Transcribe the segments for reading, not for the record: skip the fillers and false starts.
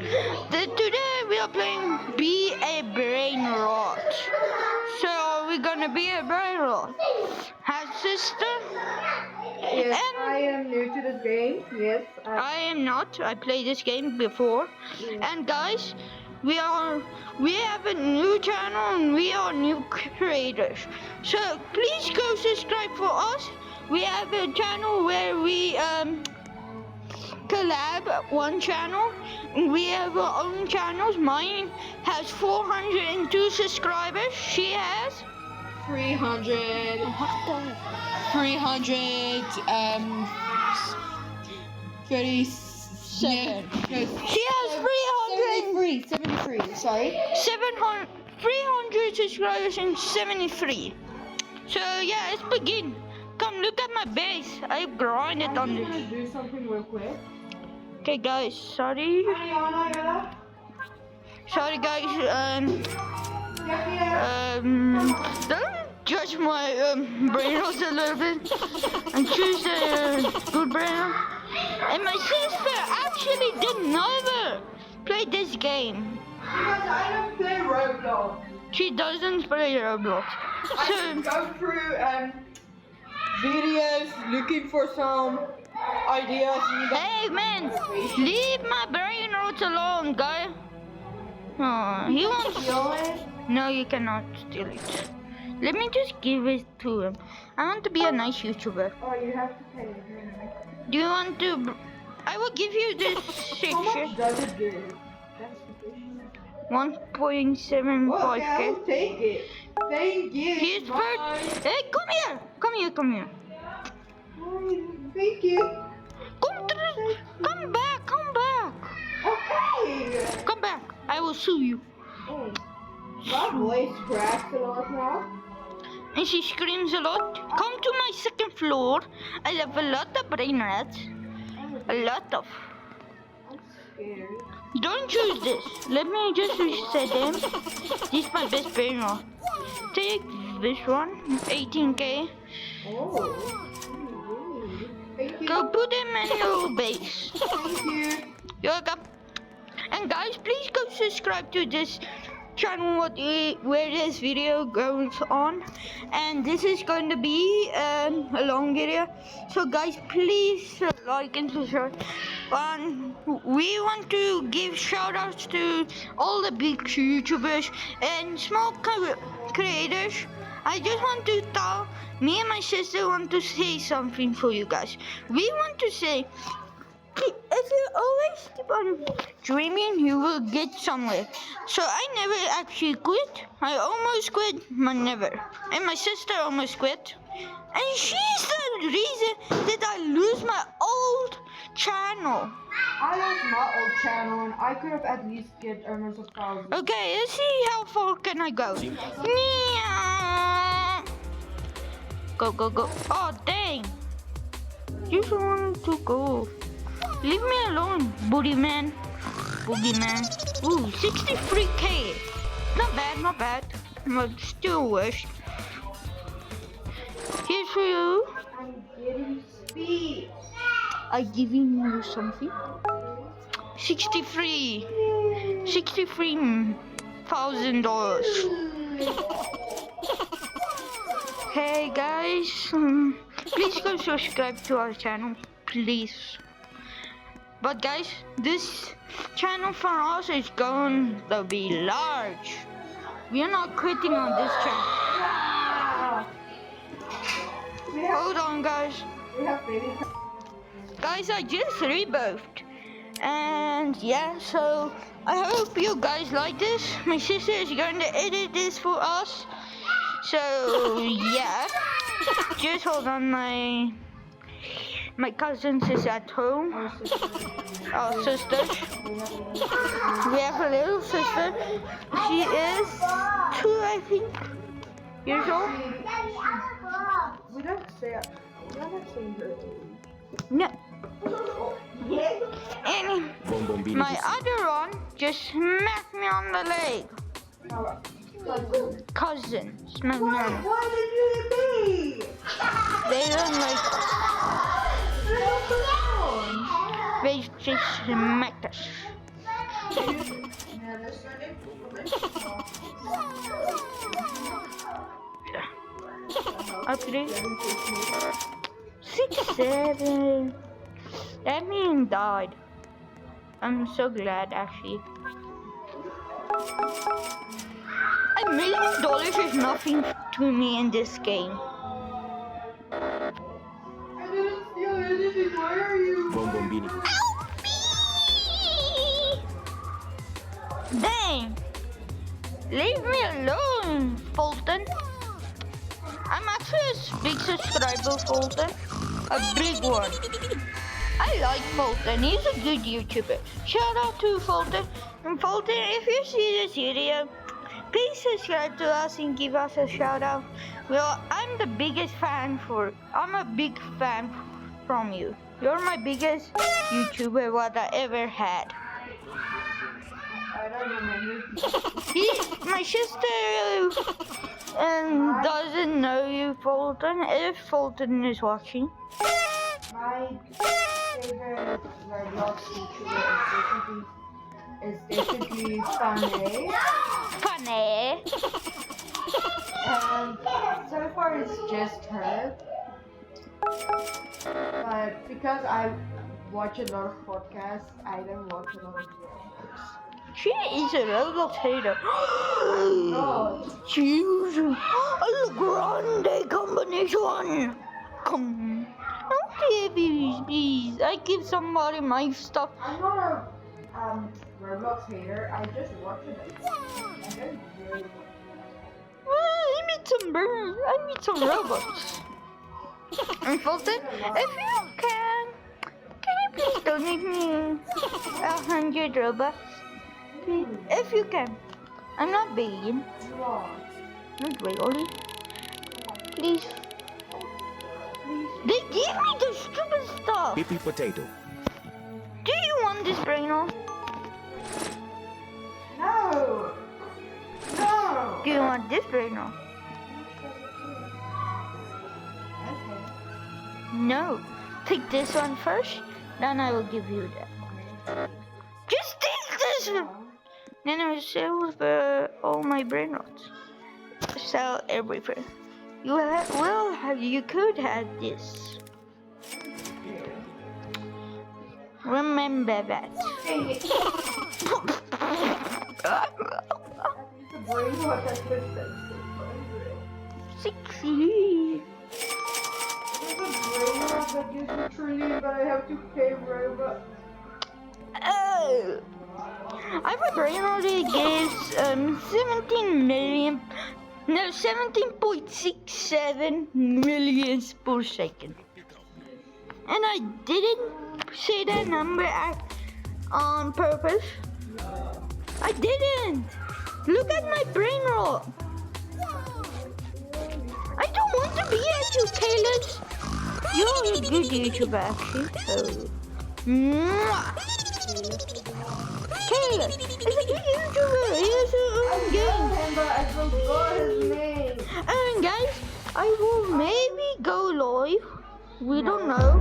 Today we are playing Be a Brain Rot. So we're gonna be a brain rot. Hi, sister. Yes, I am new to this game. Yes, I am not. I played this game before. And guys, we have a new channel and we are new creators. So please go subscribe for us. We have a channel where we collab one channel. We have our own channels. Mine has 402 subscribers. She has 300. 37. She has 73. Sorry. 300 subscribers and 73. So yeah, let's begin. Come look at my base. I grinded on I'm this. gonna do something real quick. Okay guys, sorry guys, don't judge my brain rot a little bit and choose a good brain rot. And my sister actually did never play this game. Because I don't play Roblox. She doesn't play Roblox. I just go through videos looking for some ideas. Hey man, leave my brain rot alone, guy. Oh, he wants. No, you cannot steal it. Let me just give it to him. I want to be a nice YouTuber. Oh, you have to pay. Do you want to? I will give you this How much section. does it do? That's sufficient. 1.75k. Okay, I'll take it. Thank you. Here's Bye. bird. Hey, come here. Come here. Come here. Thank you. Come back. Come back. Okay. Come back. I will sue you. Oh. My voice cracks a lot now. And she screams a lot. Come to my second floor. I have a lot of brain rats. A lot of. I'm scared. Don't choose this. Let me just reset them. This is my best brain rot. Take this one. 18k. Oh. Thank you. Go put him in your base. Thank you. You're welcome. And guys, please go subscribe to this channel where this video goes on. And this is going to be a long video. So guys, please like and subscribe. We want to give shout outs to all the big YouTubers and small creators. I just want to tell, me and my sister want to say something for you guys. We want to say, if you always keep on dreaming, you will get somewhere. So I never actually quit. I almost quit, but never. And my sister almost quit. And she's the reason that I lose my old channel. I lost my old channel and I could have at least get almost 1,000. Okay, let's see how far can I go. Meow. Go, go, go. Oh, dang. Just want to go. Leave me alone, boogeyman. Boogeyman. Ooh, 63k. Not bad, not bad. But still worse. Here's for you. I'm getting speed. I giving you something. 63,000 Hey guys, please go subscribe to our channel, please. But guys, this channel for us is going to be large. We are not quitting on this channel. Hold on guys. We have baby. Guys, I just rebirthed. And yeah, so I hope you guys like this. My sister is going to edit this for us. So yeah. Just hold on, my cousins is at home. Our sister. We have a little sister. She is 2, I think, years old. We don't say it. We're not saying her age. No. Yeah. And my other one just smacked me on the leg. Cousin smacked me on. Why did you hit me? They don't like us. They just smacked us. Yeah, let's start it. Upgrade. 6, 7. That man died. I'm so glad actually. $1 million is nothing to me in this game. I didn't steal anything. Why are you? Bombombini. Dang! Leave me alone, Fulton. I'm actually a big subscriber, Fulton. A big one. I like Fulton. He's a good YouTuber. Shout out to Fulton. And Fulton, if you see this video, please subscribe to us and give us a shout out. Well, I'm a big fan from you. You're my biggest YouTuber what I ever had. I don't remember. My sister doesn't know you, Fulton. If Fulton is watching. My favorite Roblox YouTuber is basically Funny. Funny. And so far it's just her. But because I watch a lot of podcasts, I don't watch a lot of videos. She is a Roblox hater. Oh, She's a grande combination. Come. Okay, please. I give somebody my stuff. I'm not a Roblox hater. I just watch it. I don't really. I need some burns. I need some Robux. And Fulton, if you can you please donate me 100 Robux? Please, if you can. I'm not begging. You are. Not really. Please. They give me the stupid stuff. Pippy potato. Do you want this brain off? No. No. Do you want this brain off? Okay. No. Take this one first, then I will give you that. Just take this one. Then I will sell all my brain rots. Sell everything. You could have this. Remember that. The brain rot that's expensive. 60. There's a brain rot that gives me trillion, but I have to pay Robux. Oh. I have a brain rot that gives 17.67 millions per second. And I didn't say that number on purpose. I didn't. Look at my brain rot. I don't want to be at you, Caleb. You're a good YouTuber, actually. So, Caleb is a good YouTuber. He has his own game. But I forgot his name. And guys, I will maybe go live. We don't know.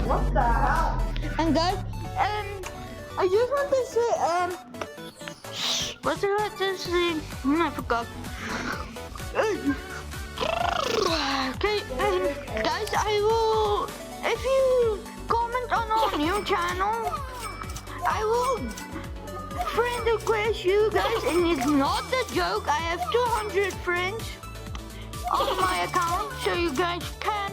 What the hell? And guys, I just want to say, what's I want to say? I forgot. Okay, guys, I will, if you comment on our new channel, I will friend request you guys, and it's not a joke. I have 200 friends on my account, so you guys can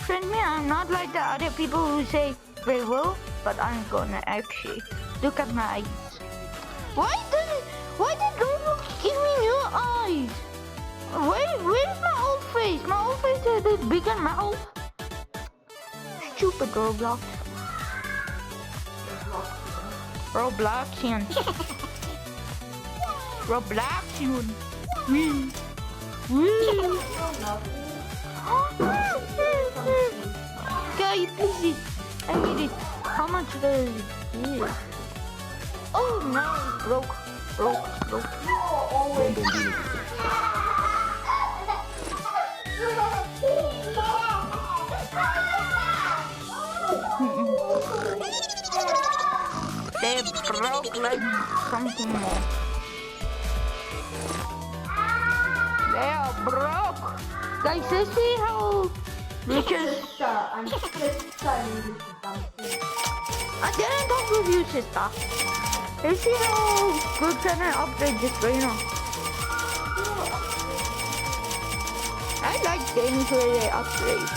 friend me. I'm not like the other people who say they will, but I'm gonna actually. Look at my eyes. Why did Roblox give me new eyes? Where's my old face? My old face had a bigger mouth. Stupid Roblox. Robloxian. Robloxian. Wee. Wee. Guys, please. I need it. How much does it give? Oh no, broke. Bombombini. They broke like something more. They are broke. Guys, let's see how riches. I'm sister. I didn't talk with you, sister. Let's see how good can I upgrade this right now. I like games where they upgrade.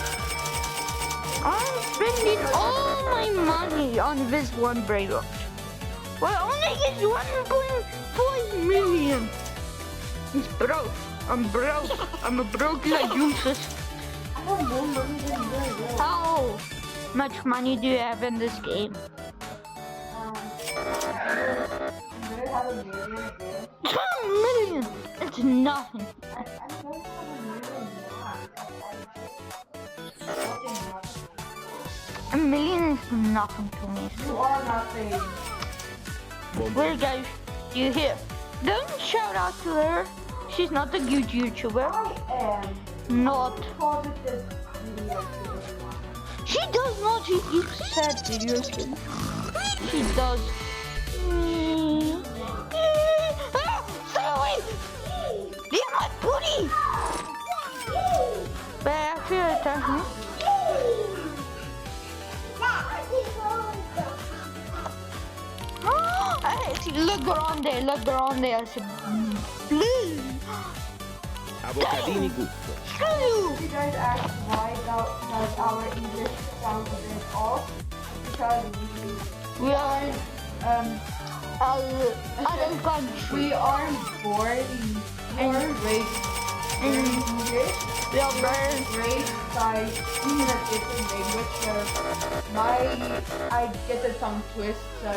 I'm spending all my money on this one brain rot. Well, only gets 1.5 million. It's broke. I'm broke. I'm a broke like useless. I have more money than you. How much money do you have in this game? I'm gonna have a million again. 2 million! It's nothing. I'm gonna have a million more. A million is nothing to me. You are nothing. Well, guys, you hear? Don't shout out to her. She's not a good YouTuber. I am Not. positive video. She does not. She gives sad videos. She does. Ah, stay away! Leave my booty! But I feel attack me. Le grande, I said, please. Avocadini gusto. You guys ask why does our English sound a bit off? Because We are other country. we are born raised in English. We are born. Raised by in a different language. So I get the tongue twist. So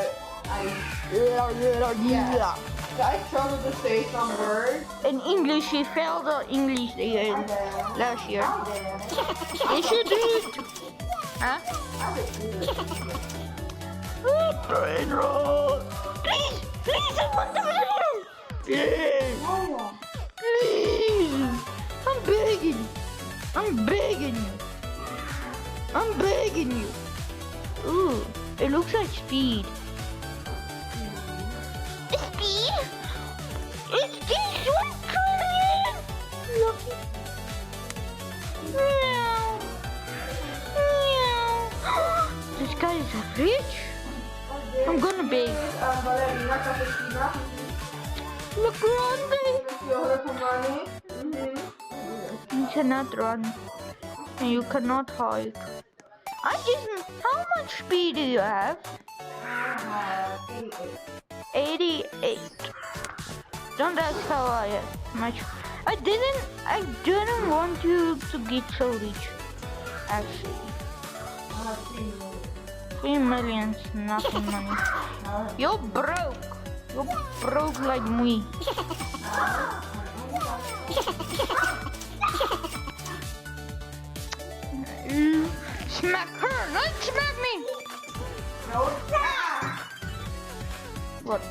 Yeah. I struggle to say some words. In English, she failed the English year last year. Yes, you did. Huh? Brain rot. Please, I want to learn. Please, please. I'm begging you. Ooh, it looks like speed. Speed? It's this 1 trillion! Look. Meow. Meow. This guy is rich. I'm gonna beg. Ballerina cappuccina. Look, Grande. Fiore Pomani. You cannot run. And you cannot hike. How much speed do you have? 88. Don't ask how I have much. I didn't want you to get so rich. Actually. 3 million is nothing money. You're broke. You're broke like me. Smack her, not smack me. No. What?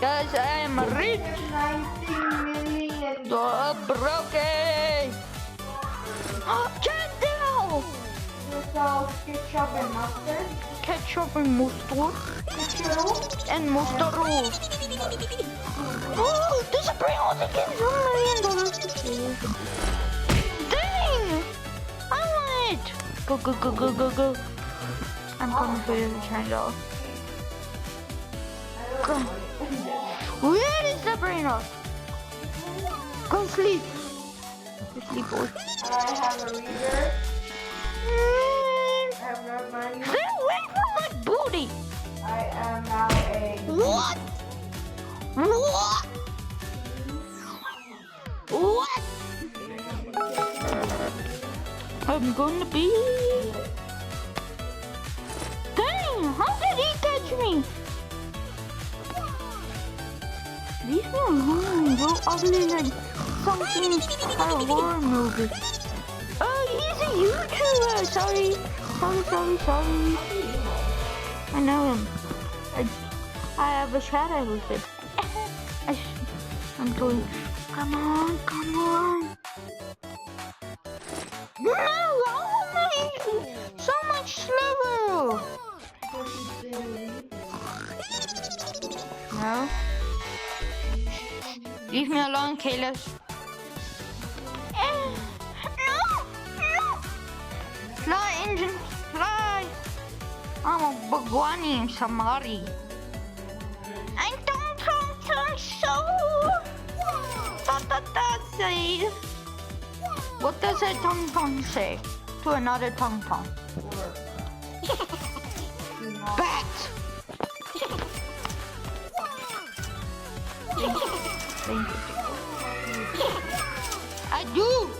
Guys, I am rich. 19 million. You're broken. Candle! Yourself ketchup and mustard. Ketchup and mustard. Ketchup. And mustard rolls. Oh, this is pretty awesome. $1 million. Dang! I want it. Go. I'm coming for you, Chandler. Go. Where is the brain rot? Go sleep. Go sleep, boy. I have a reader. I have no money. Stay away from my booty. I am now a. What? I'm gonna be. Dang! How did he catch me? These ones go ugly like something out of horror movie. Oh, he's a YouTuber. Sorry. I know him. I have a shadow with it. I'm going. Come on. No, I want my No. Leave me alone, Kalos. No! No! Fly, engine, fly! I'm a Bhagwani Samari. I don't so. That says. What does a Tong Tong say to another Tong Tong? Bat! I do!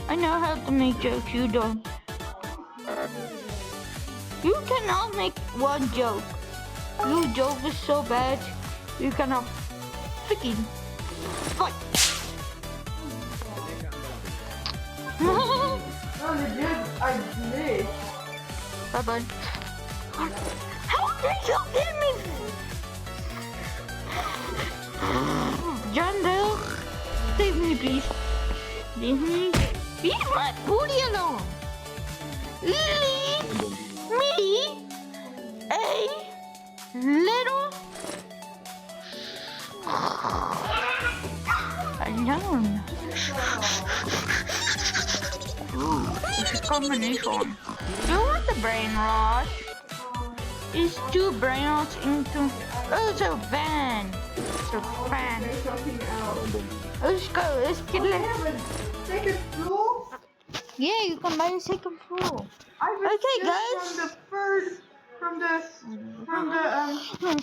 I know how to make jokes, you don't. You cannot make one joke. Your joke is so bad, you cannot freaking fight. No, I did. Bye-bye. How did you get me? John Bell, save me please. Leave me. Leave my booty alone. Leave me a little alone. Ooh, it's a combination. Do you want the brain rot? It's two brain rots into. Oh, it's a van. It's a fan. There's something else. Let's go. Let's get I it. have a second floor. Yeah, you can buy the second floor. I was Okay, just guys. from the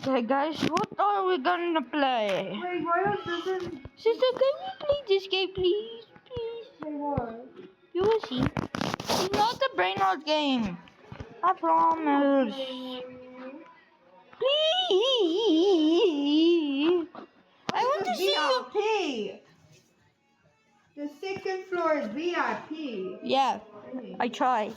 Okay, guys. What are we gonna play? Wait, why doesn't Sister, can we play this game, please? Please. say what? You will see. It's not a brain rot game. I promise. Please. I want to see you. VIP. The second floor is VIP. Yeah, I tried.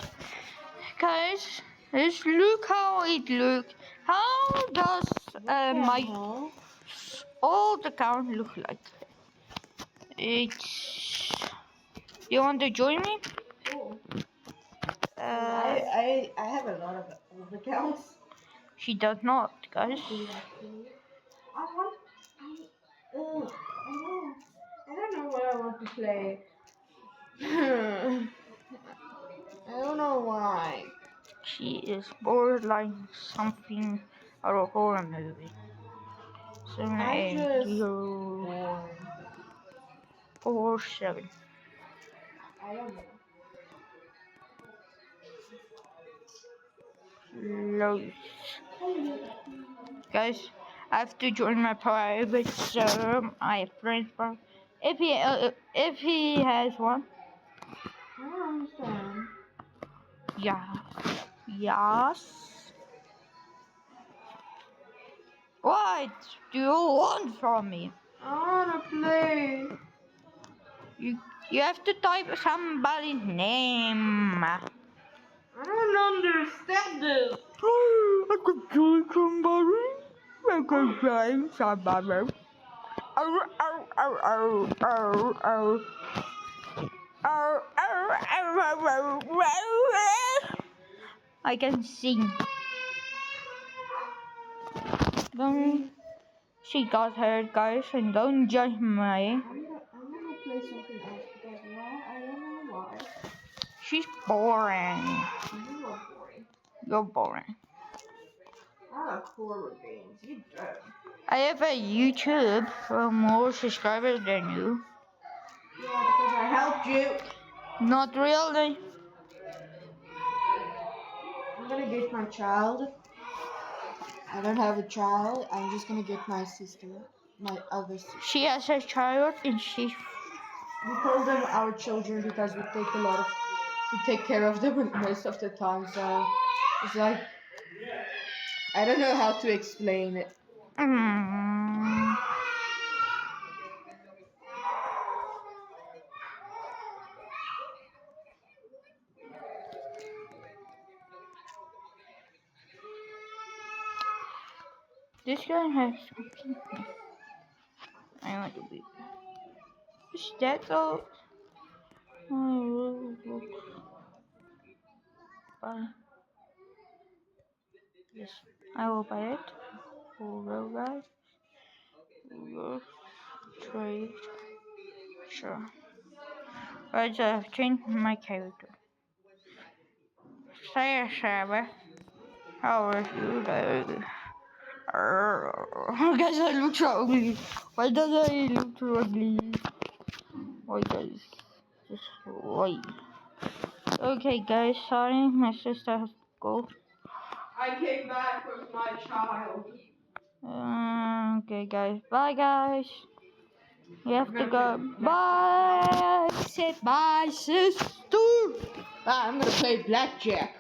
Guys, let's look how it looks. How does my old account look like? It's. You want to join me? Cool. Uh, I have a lot of accounts. she does not, guys. I don't know what I want to play. I don't know why. She is borderline something out of a horror movie. I'm just 78047. I don't know. Loads. Guys, I have to join my private server. My friend's private. If he has one, I don't understand. yeah, yes. What do you want from me? I wanna play. You have to type somebody's name. I don't understand this. I could join somebody. I could join somebody. Oh, oh, oh, oh, oh, oh. Oh, oh, oh, oh, oh. I can sing. Don't. She got hurt, guys, and don't judge me. I'm gonna play something else because why? I don't know why. She's boring. You are boring. You're boring. I like horror games. You don't. I have a YouTube for more subscribers than you. Yeah, because I helped you. Not really. I'm gonna get my child. I don't have a child. I'm just gonna get my sister, my other sister. She has a child and she's. We call them our children because we take care of them most of the time. So it's like I don't know how to explain it. This guy has something. I want to be. Is that all? Yes. I will buy it. We'll go, guys. We'll trade. Sure. Right, so I've changed my character. Say, Shabba. How are you doing? Guys, I look so ugly. Why does I look so ugly? Why, guys? Just why? Okay, guys, sorry, my sister has to go. I came back with my child. Okay, guys, bye, guys. We have to go. Blackjack. Bye. Say bye, sister. I'm gonna play blackjack.